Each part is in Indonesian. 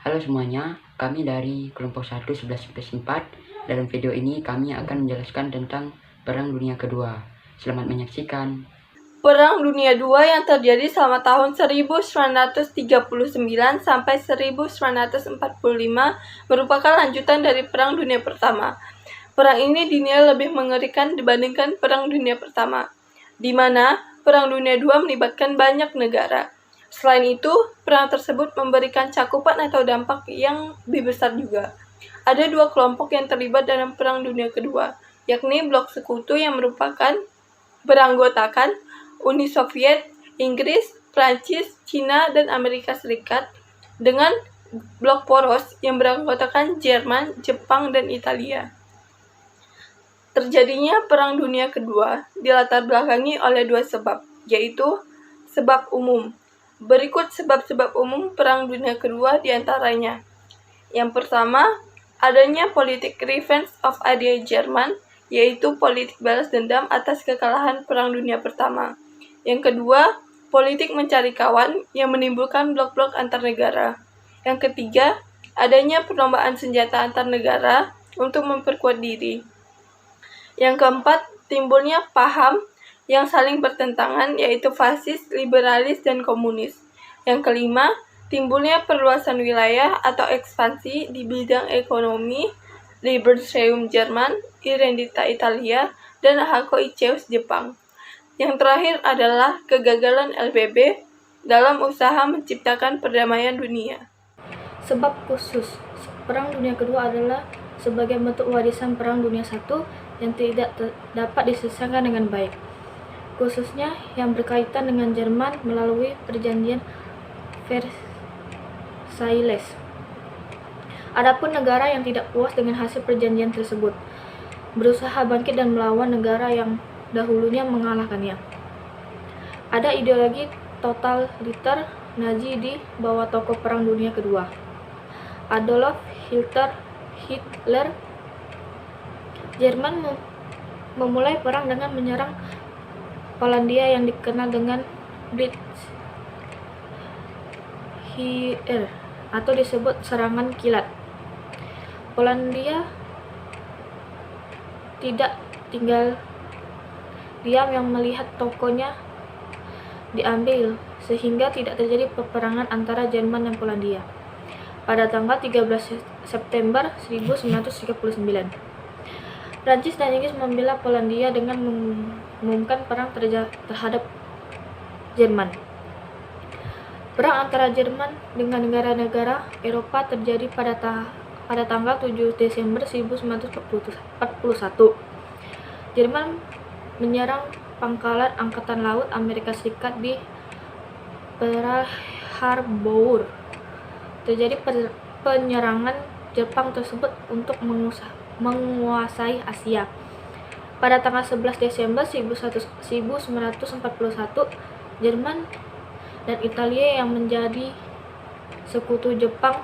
Halo semuanya, kami dari kelompok 1 11-4. Dalam video ini kami akan menjelaskan tentang Perang Dunia Kedua. Selamat menyaksikan. Perang Dunia II yang terjadi selama tahun 1939 sampai 1945 merupakan lanjutan dari Perang Dunia Pertama. Perang ini dinilai lebih mengerikan dibandingkan Perang Dunia Pertama, di mana Perang Dunia II melibatkan banyak negara. Selain itu, perang tersebut memberikan cakupan atau dampak yang lebih besar juga. Ada dua kelompok yang terlibat dalam Perang Dunia Kedua, yakni Blok Sekutu yang beranggotakan Uni Soviet, Inggris, Prancis, Cina, dan Amerika Serikat, dengan Blok Poros yang beranggotakan Jerman, Jepang, dan Italia. Terjadinya Perang Dunia Kedua dilatar belakangi oleh dua sebab, yaitu sebab umum. Berikut sebab-sebab umum Perang Dunia Kedua diantaranya. Yang pertama, adanya politik revenge of idea Jerman, yaitu politik balas dendam atas kekalahan Perang Dunia Pertama. Yang kedua, politik mencari kawan yang menimbulkan blok-blok antar negara. Yang ketiga, adanya perlombaan senjata antar negara untuk memperkuat diri. Yang keempat, timbulnya paham yang saling bertentangan, yaitu fasis, liberalis, dan komunis. Yang kelima, timbulnya perluasan wilayah atau ekspansi di bidang ekonomi, Libertarium Jerman, Irredenta Italia, dan Hakoicheus Jepang. Yang terakhir adalah kegagalan LBB dalam usaha menciptakan perdamaian dunia. Sebab khusus Perang Dunia Kedua adalah sebagai bentuk warisan Perang Dunia I yang tidak dapat diselesaikan dengan baik, khususnya yang berkaitan dengan Jerman melalui perjanjian Versailles. Adapun negara yang tidak puas dengan hasil perjanjian tersebut berusaha bangkit dan melawan negara yang dahulunya mengalahkannya. Ada ideologi totaliter Nazi di bawah tokoh Perang Dunia Kedua, Adolf Hitler. Jerman memulai perang dengan menyerang Polandia yang dikenal dengan Blitzkrieg atau disebut serangan kilat. Polandia tidak tinggal diam yang melihat tokonya diambil, sehingga tidak terjadi peperangan antara Jerman dan Polandia pada tanggal 13 September 1939. Prancis dan Inggris membela Polandia dengan mengumumkan perang terhadap Jerman. Perang antara Jerman dengan negara-negara Eropa terjadi pada tanggal 7 Desember 1941. Jerman menyerang pangkalan Angkatan Laut Amerika Serikat di Pearl Harbor. Terjadi penyerangan Jepang tersebut untuk menguasai Asia. Pada tanggal 11 Desember 1941, Jerman dan Italia yang menjadi sekutu Jepang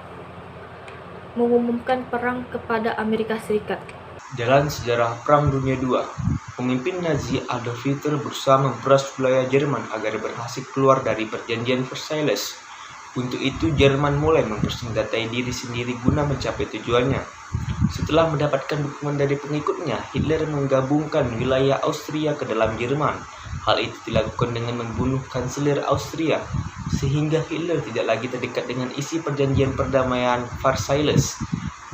mengumumkan perang kepada Amerika Serikat. Jalan sejarah Perang Dunia II. Pemimpin Nazi Adolf Hitler berusaha memperas wilayah Jerman agar berhasil keluar dari perjanjian Versailles. Untuk itu, Jerman mulai mempersenjatai diri sendiri guna mencapai tujuannya. Setelah mendapatkan dukungan dari pengikutnya, Hitler menggabungkan wilayah Austria ke dalam Jerman. Hal itu dilakukan dengan membunuh kanselir Austria, sehingga Hitler tidak lagi terdekat dengan isi perjanjian perdamaian Versailles.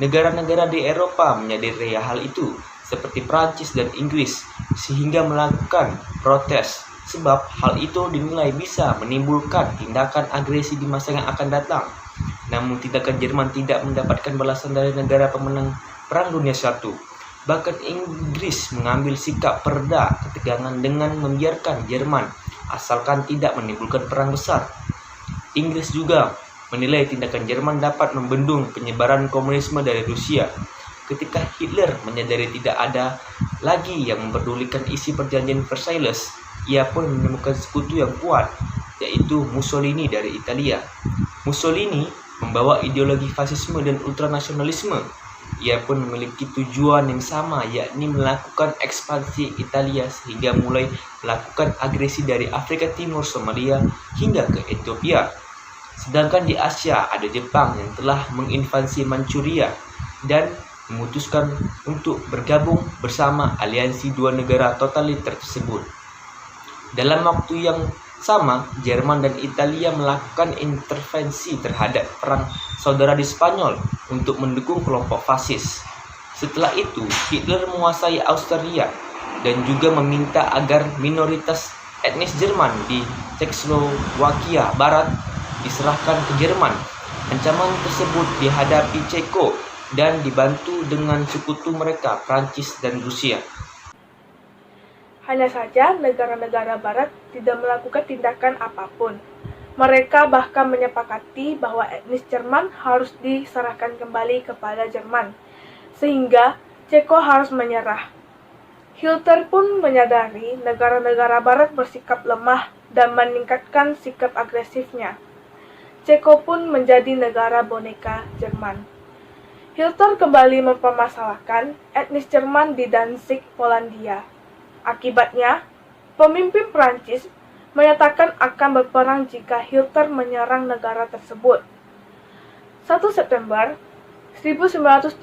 Negara-negara di Eropa menyadari hal itu, seperti Prancis dan Inggris, sehingga melakukan protes, sebab hal itu dinilai bisa menimbulkan tindakan agresi di masa yang akan datang. Namun tindakan Jerman tidak mendapatkan balasan dari negara pemenang Perang Dunia I. Bahkan Inggris mengambil sikap pereda ketegangan dengan membiarkan Jerman, asalkan tidak menimbulkan perang besar. Inggris juga menilai tindakan Jerman dapat membendung penyebaran komunisme dari Rusia. Ketika Hitler menyadari tidak ada lagi yang memperdulikan isi perjanjian Versailles, ia pun menemukan sekutu yang kuat, yaitu Mussolini dari Italia. Mussolini membawa ideologi fasisme dan ultranasionalisme. Ia pun memiliki tujuan yang sama, yakni melakukan ekspansi Italia sehingga mulai melakukan agresi dari Afrika Timur, Somalia, hingga ke Ethiopia. Sedangkan di Asia ada Jepang yang telah menginvasi Manchuria dan memutuskan untuk bergabung bersama aliansi dua negara totaliter tersebut. Dalam waktu yang sama, Jerman dan Italia melakukan intervensi terhadap perang saudara di Spanyol untuk mendukung kelompok fasis. Setelah itu, Hitler menguasai Austria dan juga meminta agar minoritas etnis Jerman di Cekoslowakia Barat diserahkan ke Jerman. Ancaman tersebut dihadapi Ceko dan dibantu dengan sekutu mereka, Prancis dan Rusia. Hanya saja negara-negara barat tidak melakukan tindakan apapun. Mereka bahkan menyepakati bahwa etnis Jerman harus diserahkan kembali kepada Jerman, sehingga Ceko harus menyerah. Hitler pun menyadari negara-negara barat bersikap lemah dan meningkatkan sikap agresifnya. Ceko pun menjadi negara boneka Jerman. Hitler kembali mempermasalahkan etnis Jerman di Danzig, Polandia. Akibatnya, pemimpin Prancis menyatakan akan berperang jika Hitler menyerang negara tersebut. 1 September 1939,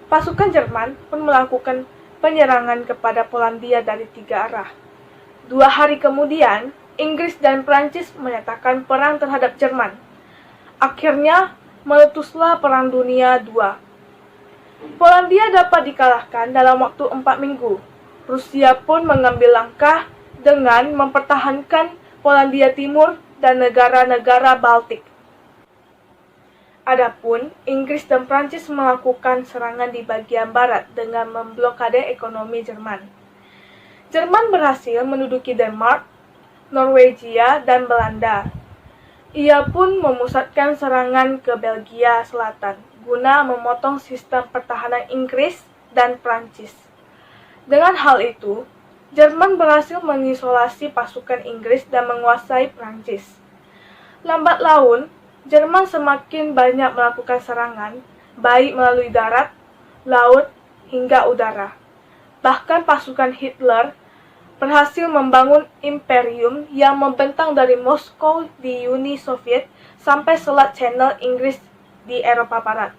pasukan Jerman pun melakukan penyerangan kepada Polandia dari 3 arah. 2 hari kemudian, Inggris dan Prancis menyatakan perang terhadap Jerman. Akhirnya, meletuslah Perang Dunia II. Polandia dapat dikalahkan dalam waktu 4 minggu. Rusia pun mengambil langkah dengan mempertahankan Polandia Timur dan negara-negara Baltik. Adapun Inggris dan Prancis melakukan serangan di bagian barat dengan memblokade ekonomi Jerman. Jerman berhasil menduduki Denmark, Norwegia, dan Belanda. Ia pun memusatkan serangan ke Belgia Selatan guna memotong sistem pertahanan Inggris dan Prancis. Dengan hal itu, Jerman berhasil mengisolasi pasukan Inggris dan menguasai Prancis. Lambat laun, Jerman semakin banyak melakukan serangan, baik melalui darat, laut, hingga udara. Bahkan pasukan Hitler berhasil membangun imperium yang membentang dari Moskow di Uni Soviet sampai Selat Channel Inggris di Eropa Barat.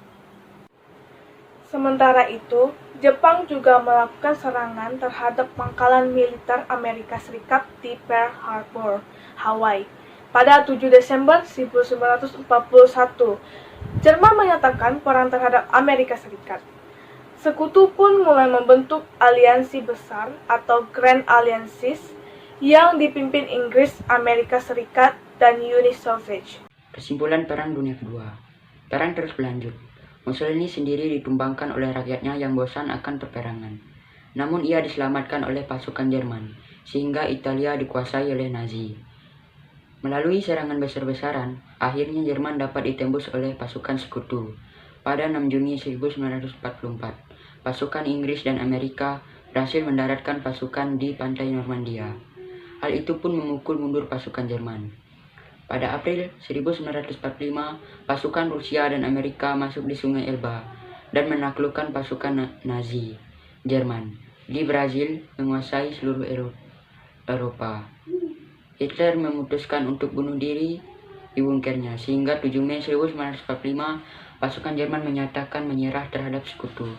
Sementara itu, Jepang juga melakukan serangan terhadap pangkalan militer Amerika Serikat di Pearl Harbor, Hawaii, pada 7 Desember 1941. Jerman menyatakan perang terhadap Amerika Serikat. Sekutu pun mulai membentuk aliansi besar atau Grand Alliances yang dipimpin Inggris, Amerika Serikat, dan Uni Soviet. Kesimpulan Perang Dunia Kedua. Perang terus berlanjut. Mussolini sendiri ditumbangkan oleh rakyatnya yang bosan akan peperangan. Namun ia diselamatkan oleh pasukan Jerman, sehingga Italia dikuasai oleh Nazi. Melalui serangan besar-besaran, akhirnya Jerman dapat ditembus oleh pasukan sekutu. Pada 6 Juni 1944, pasukan Inggris dan Amerika berhasil mendaratkan pasukan di pantai Normandia. Hal itu pun memukul mundur pasukan Jerman. Pada April 1945, pasukan Rusia dan Amerika masuk di Sungai Elba dan menaklukkan pasukan Nazi Jerman. Di Brazil menguasai seluruh Eropa. Hitler memutuskan untuk bunuh diri di bunkernya, sehingga 7 Mei 1945 pasukan Jerman menyatakan menyerah terhadap sekutu.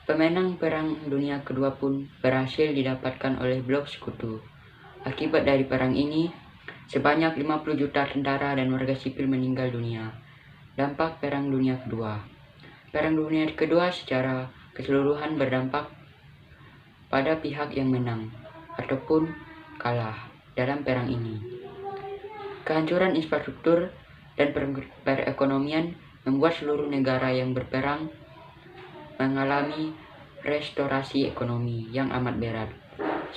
Pemenang Perang Dunia Kedua pun berhasil didapatkan oleh blok sekutu. Akibat dari perang ini, sebanyak 50 juta tentara dan warga sipil meninggal dunia. Dampak Perang Dunia Kedua. Perang Dunia Kedua secara keseluruhan berdampak pada pihak yang menang ataupun kalah dalam perang ini. Kehancuran infrastruktur dan perekonomian membuat seluruh negara yang berperang mengalami restorasi ekonomi yang amat berat.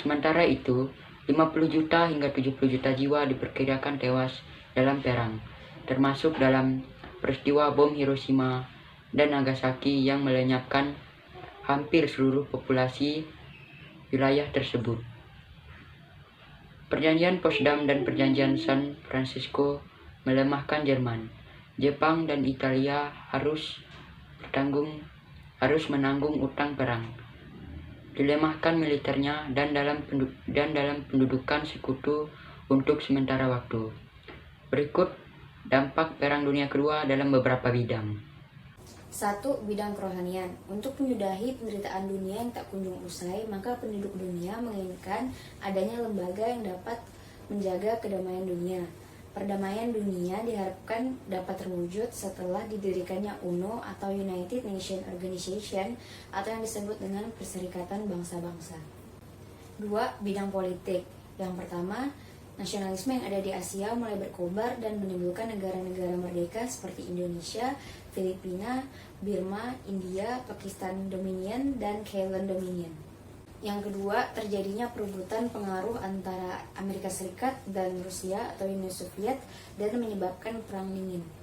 Sementara itu, 50 juta hingga 70 juta jiwa diperkirakan tewas dalam perang, termasuk dalam peristiwa bom Hiroshima dan Nagasaki yang melenyapkan hampir seluruh populasi wilayah tersebut. Perjanjian Potsdam dan Perjanjian San Francisco melemahkan Jerman. Jepang dan Italia harus menanggung utang perang, dilemahkan militernya dan dalam pendudukan sekutu untuk sementara waktu. Berikut dampak Perang Dunia Kedua dalam beberapa bidang. 1. Bidang kerohanian. Untuk menyudahi penderitaan dunia yang tak kunjung usai, maka penduduk dunia menginginkan adanya lembaga yang dapat menjaga kedamaian dunia. Perdamaian dunia diharapkan dapat terwujud setelah didirikannya UNO atau United Nations Organization atau yang disebut dengan Perserikatan Bangsa-Bangsa. 2. Bidang politik. Yang pertama, nasionalisme yang ada di Asia mulai berkobar dan menimbulkan negara-negara merdeka seperti Indonesia, Filipina, Burma, India, Pakistan Dominion, dan Thailand Dominion. Yang kedua, terjadinya perebutan pengaruh antara Amerika Serikat dan Rusia atau Uni Soviet dan menyebabkan Perang Dingin.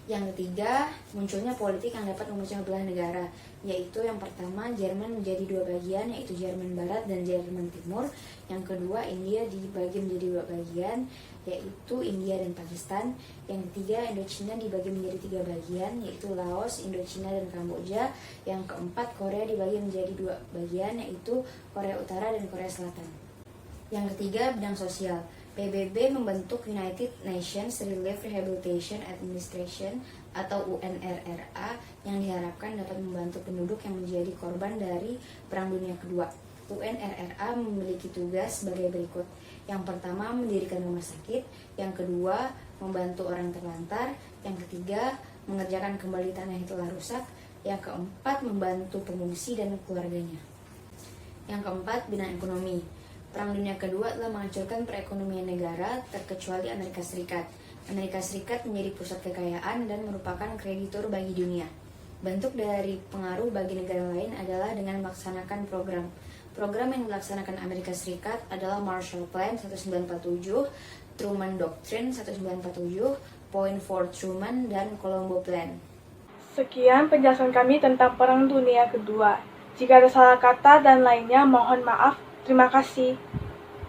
Yang ketiga, munculnya politik yang dapat memecah belah negara, yaitu yang pertama, Jerman menjadi dua bagian, yaitu Jerman Barat dan Jerman Timur. Yang kedua, India dibagi menjadi dua bagian, yaitu India dan Pakistan. Yang ketiga, Indochina dibagi menjadi tiga bagian, yaitu Laos, Indochina, dan Kamboja. Yang keempat, Korea dibagi menjadi dua bagian, yaitu Korea Utara dan Korea Selatan. Yang ketiga, bidang sosial. PBB membentuk United Nations Relief Rehabilitation Administration atau UNRRA yang diharapkan dapat membantu penduduk yang menjadi korban dari Perang Dunia Kedua. UNRRA memiliki tugas sebagai berikut. Yang pertama, mendirikan rumah sakit. Yang kedua, membantu orang terlantar. Yang ketiga, mengerjakan kembali tanah yang telah rusak. Yang keempat, membantu pengungsi dan keluarganya. Yang keempat, bidang ekonomi. Perang Dunia Kedua telah menghancurkan perekonomian negara, terkecuali Amerika Serikat. Amerika Serikat menjadi pusat kekayaan dan merupakan kreditur bagi dunia. Bentuk dari pengaruh bagi negara lain adalah dengan melaksanakan program. Program yang dilaksanakan Amerika Serikat adalah Marshall Plan 1947, Truman Doctrine 1947, Point for Truman, dan Colombo Plan. Sekian penjelasan kami tentang Perang Dunia Kedua. Jika ada salah kata dan lainnya, mohon maaf. Terima kasih.